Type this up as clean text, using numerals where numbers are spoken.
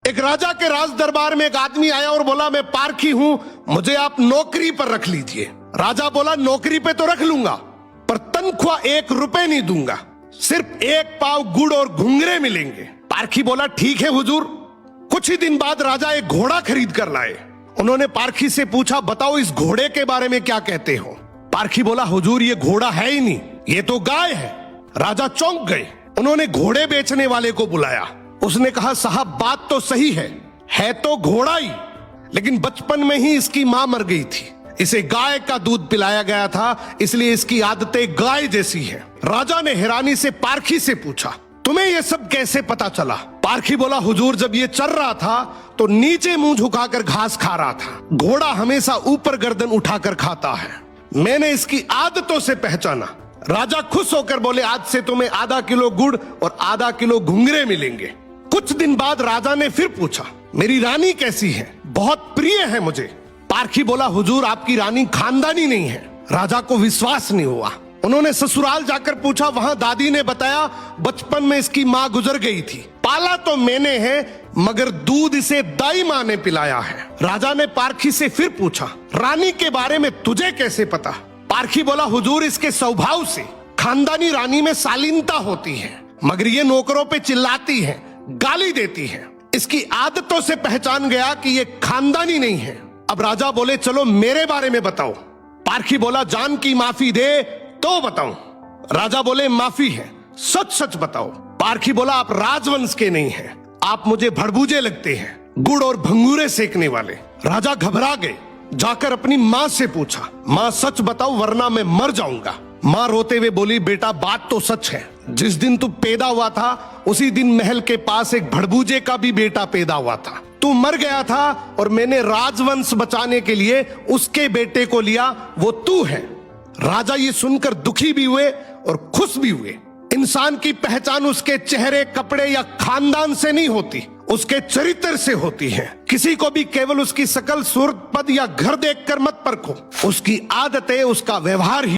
एक राजा के राज दरबार में एक आदमी आया और बोला, मैं पारखी हूं, मुझे आप नौकरी पर रख लीजिए। राजा बोला, नौकरी पे तो रख लूंगा, पर तनख्वाह 1 रुपए नहीं दूंगा, सिर्फ 1 पाव गुड़ और घुंघरे मिलेंगे। पारखी बोला, ठीक है हुजूर। कुछ ही दिन बाद राजा एक घोड़ा खरीद कर लाए। उन्होंने पारखी से पूछा, बताओ इस घोड़े के बारे में क्या कहते हो। पारखी बोला, हुजूर ये घोड़ा है ही नहीं, ये तो गाय है। राजा चौंक गए। उन्होंने घोड़े बेचने वाले को बुलाया। उसने कहा, साहब बात तो सही है तो घोड़ा ही, लेकिन बचपन में ही इसकी मां मर गई थी, इसे गाय का दूध पिलाया गया था, इसलिए इसकी आदतें गाय जैसी है। राजा ने हैरानी से पारखी से पूछा, तुम्हें यह सब कैसे पता चला। पारखी बोला, हुजूर जब ये चल रहा था तो नीचे मुंह झुकाकर घास खा रहा था, घोड़ा हमेशा ऊपर गर्दन उठाकर खाता है, मैंने इसकी आदतों से पहचाना। राजा खुश होकर बोले, आज से तुम्हें आधा किलो गुड़ और आधा किलो घुंघरे मिलेंगे। कुछ दिन बाद राजा ने फिर पूछा, मेरी रानी कैसी है, बहुत प्रिय है मुझे। पारखी बोला, हुजूर आपकी रानी खानदानी नहीं है। राजा को विश्वास नहीं हुआ। उन्होंने ससुराल जाकर पूछा, वहां दादी ने बताया, बचपन में इसकी मां गुजर गई थी, पाला तो मैंने है, मगर दूध इसे दाई मां ने पिलाया है। राजा ने पारखी से फिर पूछा, रानी के बारे में तुझे कैसे पता। पारखी बोला, हुजूर इसके स्वभाव से खानदानी रानी में शालीनता होती है, मगर ये नौकरों पे चिल्लाती है, गाली देती है, इसकी आदतों से पहचान गया कि ये खानदानी नहीं है। अब राजा बोले, चलो मेरे बारे में बताओ। पारखी बोला, जान की माफी दे तो बताऊं। राजा बोले, माफी है, सच सच बताओ। पारखी बोला, आप राजवंश के नहीं हैं, आप मुझे भड़बूजे लगते हैं, गुड़ और भंगूरे सेकने वाले। राजा घबरा गए। जाकर अपनी माँ से पूछा, माँ सच बताओ वरना मैं मर जाऊंगा। माँ रोते हुए बोली, बेटा बात तो सच है, जिस दिन तू पैदा हुआ था उसी दिन महल के पास एक भड़बूजे का भी बेटा पैदा हुआ था, तू मर गया था और मैंने राजवंश बचाने के लिए उसके बेटे को लिया, वो तू है। राजा ये सुनकर दुखी भी हुए और खुश भी हुए। इंसान की पहचान उसके चेहरे, कपड़े या खानदान से नहीं होती, उसके चरित्र से होती है। किसी को भी केवल उसकी शकल, सूरत, पद या घर देखकर मत परखो, उसकी आदतें, उसका व्यवहार ही